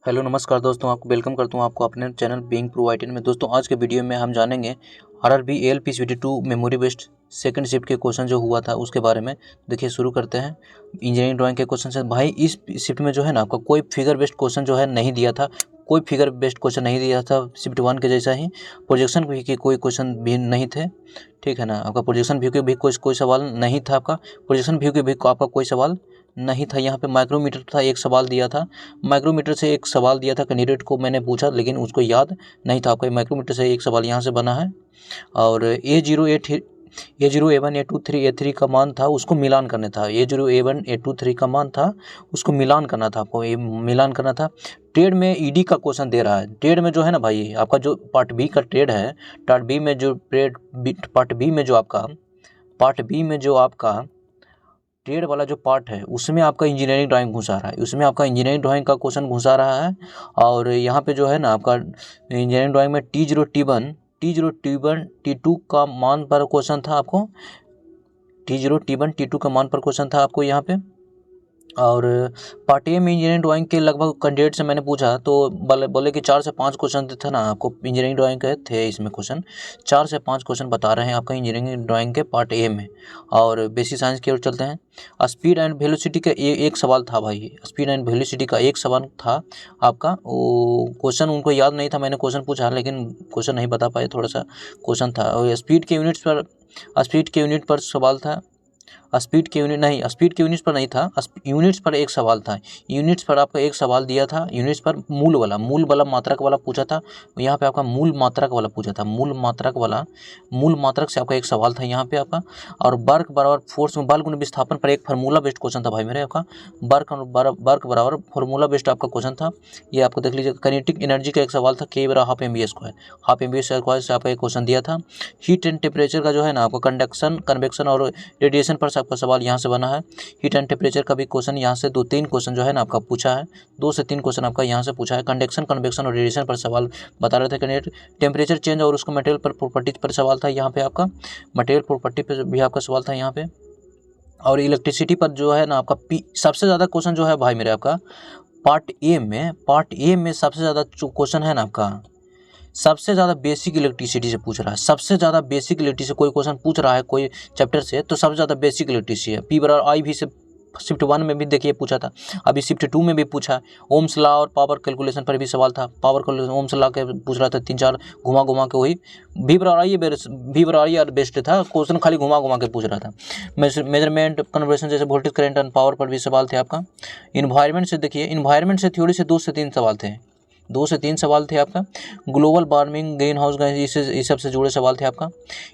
Hello नमस्कार दोस्तों, आपको वेलकम करता हूँ आपको अपने चैनल बीइंग प्रो IT में। दोस्तों आज के वीडियो में हम जानेंगे RRB ALPCVT2 memory based second shift के क्वेश्चन जो हुआ था उसके बारे में। देखिए शुरू करते हैं इंजीनियरिंग ड्राइंग के क्वेश्चन से। भाई इस शिफ्ट में जो है ना आपका कोई फिगर बेस्ड क्वेश्चन जो है नहीं दिया था, कोई फिगर बेस्ड क्वेश्चन नहीं दिया था। शिफ्ट 1 के जैसा ही प्रोजेक्शन भी के कोई क्वेश्चन भी नहीं थे, ठीक है ना। आपका प्रोजेक्शन व्यू के भी कोई सवाल नहीं था, आपका प्रोजेक्शन व्यू के भी आपका कोई सवाल नहीं था। यहाँ पे माइक्रोमीटर था, एक सवाल दिया था। माइक्रोमीटर से एक सवाल दिया था, कैंडिडेट को मैंने पूछा लेकिन उसको याद नहीं था। आपका माइक्रोमीटर से एक सवाल यहाँ से बना है। और A0 A0 A1 A2 3 A3 का मान था, उसको मिलान करना था। A0 A1 A2 3 का मान था, उसको मिलान करना था। आपको ये मिलान करना था। ट्रेड में ED का क्वेश्चन दे रहा है। ट्रेड में जो है ना भाई, आपका जो पार्ट बी का ट्रेड है, पार्ट बी में जो आपका ट्रेड वाला जो पार्ट है उसमें आपका इंजीनियरिंग ड्राइंग घुसा रहा है, उसमें आपका इंजीनियरिंग ड्राइंग का क्वेश्चन घुसा रहा है। और यहाँ पे जो है ना आपका इंजीनियरिंग ड्राइंग में T0 T1 T2 का मान पर क्वेश्चन था आपको। T0 T1 T2 का मान पर क्वेश्चन था आपको यहाँ पे। और पार्ट ए में इंजीनियरिंग ड्राइंग के लगभग कैंडिडेट से मैंने पूछा तो बोले कि 4 से 5 क्वेश्चन थे ना आपको इंजीनियरिंग ड्राइंग के थे। इसमें क्वेश्चन 4 से 5 क्वेश्चन बता रहे हैं आपका इंजीनियरिंग ड्राइंग के पार्ट ए में। और बेसिक साइंस की ओर चलते हैं। स्पीड एंड वेलोसिटी का एक सवाल था भाई, स्पीड एंड वेलोसिटी का एक सवाल था आपका। वो क्वेश्चन उनको याद नहीं था, मैंने क्वेश्चन पूछा लेकिन क्वेश्चन नहीं बता पाए, थोड़ा सा क्वेश्चन था। और स्पीड के यूनिट पर सवाल था। स्पीड के यूनिट्स पर नहीं था, यूनिट्स पर एक सवाल था। यूनिट्स पर आपका एक सवाल दिया था, यूनिट्स पर मूल वाला मात्रक वाला पूछा था। यहाँ पे आपका मूल मात्रक वाला पूछा था, मूल मात्रक से आपका एक सवाल था यहाँ पे आपका। और वर्क बराबर फोर्स में बल गुण विस्थापन पर एक फार्मूला बेस्ड क्वेश्चन था भाई मेरे। आपका वर्क बराबर फार्मूला बेस्ड आपका क्वेश्चन था। ये आपको देख लीजिए। काइनेटिक एनर्जी का एक सवाल था, K बराबर हाफ MV स्क्वायर से आपका एक क्वेश्चन दिया था। हीट एंड टेम्परेचर का जो है ना आपका कंडक्शन, कन्वेक्शन और रेडिएशन पर आपका सवाल यहाँ से बना है। हीट एंड टेम्परेचर का भी क्वेश्चन यहाँ से 2-3 क्वेश्चन जो है ना आपका पूछा है। 2 से 3 क्वेश्चन आपका यहाँ से पूछा है। कंडक्शन, कन्वेक्शन और रेडिएशन पर सवाल बता रहे थे कैंडिडेट। टेम्परेचर चेंज और उसको मटेरियल पर प्रॉपर्टीज पर सवाल था यहाँ पे आपका। मटेरियल प्रॉपर्टी पर भी आपका सवाल था यहाँ पे। और इलेक्ट्रिसिटी पर जो है ना आपका सबसे ज़्यादा क्वेश्चन जो है भाई मेरे आपका पार्ट ए में सबसे ज़्यादा क्वेश्चन है ना आपका, सबसे ज़्यादा बेसिक इलेक्ट्रिसिटी से पूछ रहा है। सबसे ज़्यादा बेसिक इलेक्ट्रिसिटी से कोई क्वेश्चन पूछ रहा है कोई चैप्टर से तो सबसे ज़्यादा बेसिक इलेक्ट्रिसिटी है। P/I भी से शिफ्ट 1 में भी देखिए पूछा था, अभी शिफ्ट 2 में भी पूछा। ओम्स लॉ और पावर कैलकुलेशन पर भी सवाल था। पावर कैलकुलेशन ओम्स लॉ के पूछ रहा था, 3-4 घुमा के वही V/I और बेस्ट था क्वेश्चन, खाली घुमा के पूछ रहा था। मेजरमेंट, कन्वर्शन जैसे वोल्टेज, करंट एंड पावर पर भी सवाल थे आपका। इन्वायरमेंट से देखिए, इन्वायरमेंट से थ्योरी से 2 से 3 सवाल थे। 2 से 3 सवाल थे आपका। Global warming, green house gas, इस सब से जुड़े सवाल थे आपका।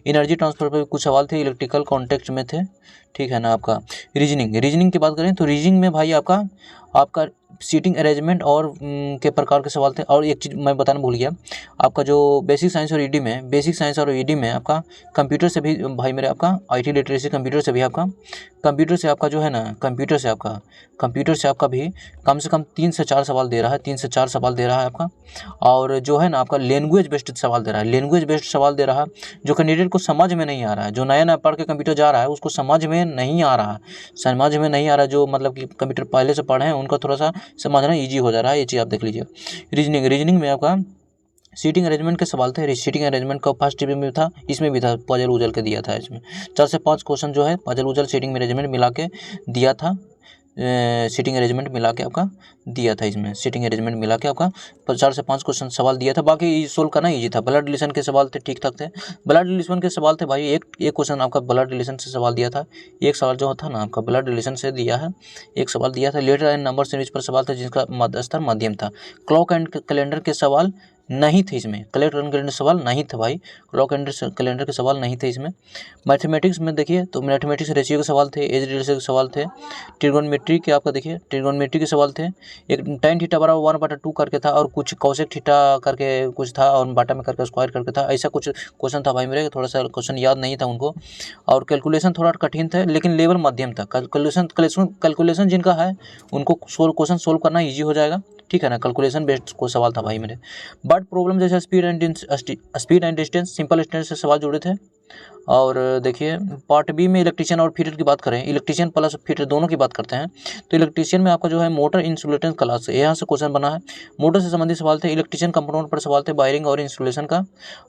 एनर्जी ट्रांसफर पर कुछ सवाल थे, इलेक्ट्रिकल कॉन्टेक्स्ट में थे, ठीक है ना। आपका रीजनिंग की बात करें तो रीजनिंग में भाई आपका सीटिंग अरेंजमेंट और के प्रकार के सवाल थे। और एक चीज़ मैं बताना भूल गया, आपका जो बेसिक साइंस और ईडी में आपका कंप्यूटर से भी भाई मेरे आपका IT लिटरेसी कंप्यूटर से आपका जो है ना कंप्यूटर से आपका भी कम से कम 3 से 4 सवाल दे रहा है आपका। और जो है ना आपका लैंग्वेज बेस्ड सवाल दे रहा है, जो कैंडिडेट को समझ में नहीं आ रहा है, जो नया पढ़ के कंप्यूटर जा रहा है उसको समझ में नहीं आ रहा। जो मतलब कि कंप्यूटर पहले से पढ़े हैं उनका थोड़ा सा समझना ईजी हो जा रहा है। ये चीज़ आप देख लीजिए। रीजनिंग में आपका सीटिंग अरेंजमेंट के सवाल थे। सीटिंग अरेंजमेंट का फर्स्ट टीवी में था, इसमें भी था, पजल उजल के दिया था। इसमें 4 से 5 क्वेश्चन जो है पजल उजल सीटिंग अरेंजमेंट मिला के दिया था। सीटिंग अरेंजमेंट मिला के आपका दिया था। इसमें सीटिंग अरेंजमेंट मिला के आपका 4 से 5 क्वेश्चन सवाल दिया था। बाकी सोल्व करना ईजी था। ब्लड रिलेशन के सवाल थे, ठीक ठाक थे। ब्लड रिलेशन के सवाल थे भाई, एक क्वेश्चन आपका ब्लड रिलेशन से सवाल दिया था। एक सवाल जो था ना आपका ब्लड रिलेशन से दिया है, एक सवाल दिया था। लेटर एंड नंबर सीरीज पर सवाल था जिसका स्तर मध्यम था। क्लॉक एंड कैलेंडर के सवाल नहीं थे इसमें। क्लॉक एंड कैलेंडर सवाल नहीं थे भाई, क्लॉक एंड कैलेंडर के सवाल नहीं थे इसमें। मैथमेटिक्स में देखिए तो मैथमेटिक्स रेशियो के सवाल थे, एज रेशियो के सवाल थे। ट्रिगोनोमेट्री के आपका देखिए ट्रिगोनोमेट्री के सवाल थे। एक tan थीटा बराबर 1/2 करके था, और कुछ cosec थीटा करके कुछ था, और बाटा में करके स्क्वायर करके था। ऐसा कुछ क्वेश्चन था भाई मेरे, थोड़ा सा क्वेश्चन याद नहीं था उनको। और कैलकुलेशन थोड़ा कठिन था लेकिन लेवल मध्यम था। कैलकुलेशन जिनका है उनको क्वेश्चन सोल्व करना ईजी हो जाएगा, ठीक है ना। कैलकुलेशन बेस्ड को सवाल था भाई मेरे। बट प्रॉब्लम जैसे स्पीड एंड डिस्टेंस, सिंपल स्टेंस से सवाल जुड़े थे। और देखिए पार्ट बी में इलेक्ट्रीशियन और फिटर की बात करें, इलेक्ट्रीशियन प्लस फिटर दोनों की बात करते हैं। तो इलेक्ट्रीशियन में आपका जो है मोटर इंसुलेशन क्लास, यहाँ से क्वेश्चन बना है। मोटर से संबंधित सवाल थे, इलेक्ट्रीशियन कंपोनेंट पर सवाल थे, वायरिंग और इंसुलेशन का,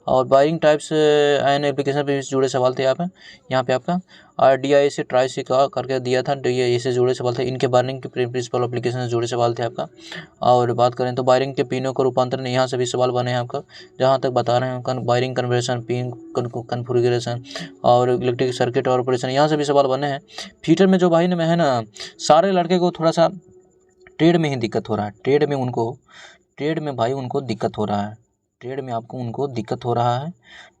और वायरिंग टाइप्स एंड एप्लीकेशन पर जुड़े सवाल थे यहाँ पे आपका। और DIA से ट्राई का करके दिया था, DIA से जुड़े सवाल थे, इनके वायरिंग के प्रिंसिपल एप्लीकेशन से जुड़े सवाल थे आपका। और बात करें तो वायरिंग के पिनों का रूपांतरण, यहाँ से भी सवाल बने हैं आपका, जहाँ तक बता रहे हैं वायरिंग कन्वर्शन, पिन कन्फिगरेशन और इलेक्ट्रिक सर्किट और ऑपरेशन, यहाँ से भी सवाल बने हैं। फीटर में जो भाई में है ना, सारे लड़के को थोड़ा सा ट्रेड में ही दिक्कत हो रहा है, ट्रेड में भाई उनको दिक्कत हो रहा है, ट्रेड में आपको उनको दिक्कत हो रहा है,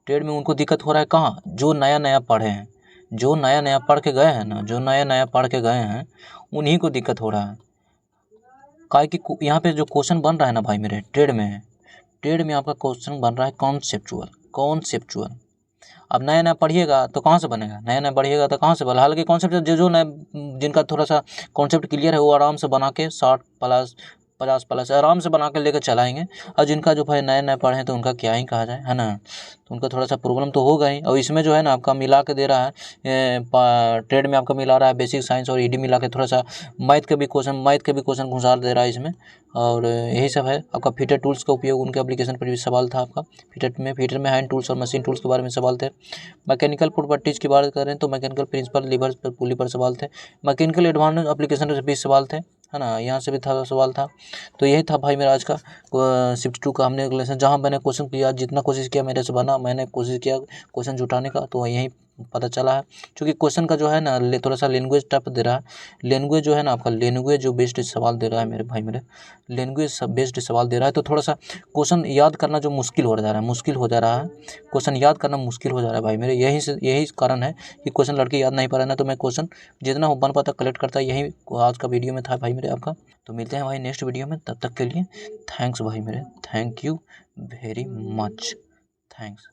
ट्रेड में उनको दिक्कत हो रहा है। कहाँ? जो नया पढ़े हैं, जो नया पढ़ के गए हैं ना, जो नया पढ़ के गए हैं उन्हीं को दिक्कत हो रहा है। काहे कि यहाँ पे जो क्वेश्चन बन रहा है ना भाई मेरे, ट्रेड में आपका क्वेश्चन बन रहा है कॉन्सेप्चुअल। अब नया पढ़िएगा तो कहाँ से बनेगा, नया पढ़िएगा तो कहाँ से बनेगा। हालांकि कॉन्सेप्ट जो नया, जिनका थोड़ा सा कॉन्सेप्ट क्लियर है वो आराम से बना के 60+ 50+ आराम से बना के लेकर चलाएंगे। और जिनका जो भाई नया पढ़े हैं तो उनका क्या ही कहा जाए, है ना, तो उनका थोड़ा सा प्रॉब्लम तो होगा ही। और इसमें जो है ना आपका मिला के दे रहा है, ट्रेड में आपका मिला रहा है बेसिक साइंस और ED मिला के थोड़ा सा मैथ के भी क्वेश्चन घुसा दे रहा है इसमें। और यही सब है आपका। फीटर टूल्स का उपयोग, उनके एप्लीकेशन पर भी सवाल था आपका। फीटर में हैंड टूल्स और मशीन टूल्स के बारे में सवाल थे। मैकेनिकल प्रॉपर्टीज की बात करें तो मैकेनिकल प्रिंसिपल, लीवर पर, पुली पर सवाल थे। मैकेनिकल एडवांस एप्लीकेशन पर भी सवाल थे, है ना, यहाँ से भी था सवाल था। तो यही था भाई मेरा आज का शिफ्ट 2 का हमने लेसन, जहाँ मैंने क्वेश्चन किया, जितना कोशिश किया मेरे से बना, मैंने कोशिश किया क्वेश्चन जुटाने का, तो यही पता चला है। क्योंकि क्वेश्चन का जो है ना थोड़ा सा लैंग्वेज टफ दे रहा है, लैंग्वेज जो है ना आपका, लैंग्वेज जो बेस्ड सवाल दे रहा है मेरे भाई मेरे, लैंग्वेज बेस्ड सवाल दे रहा है। तो थोड़ा सा क्वेश्चन याद करना जो मुश्किल हो जा रहा है, क्वेश्चन याद करना मुश्किल हो जा रहा है भाई मेरे। यही कारण है कि क्वेश्चन लड़के याद नहीं पा रहे ना, तो मैं क्वेश्चन जितना हो बन पाता कलेक्ट करता, यही आज का वीडियो में था भाई मेरे आपका। तो मिलते हैं भाई नेक्स्ट वीडियो में, तब तक के लिए थैंक्स भाई मेरे, thank you very much, thanks.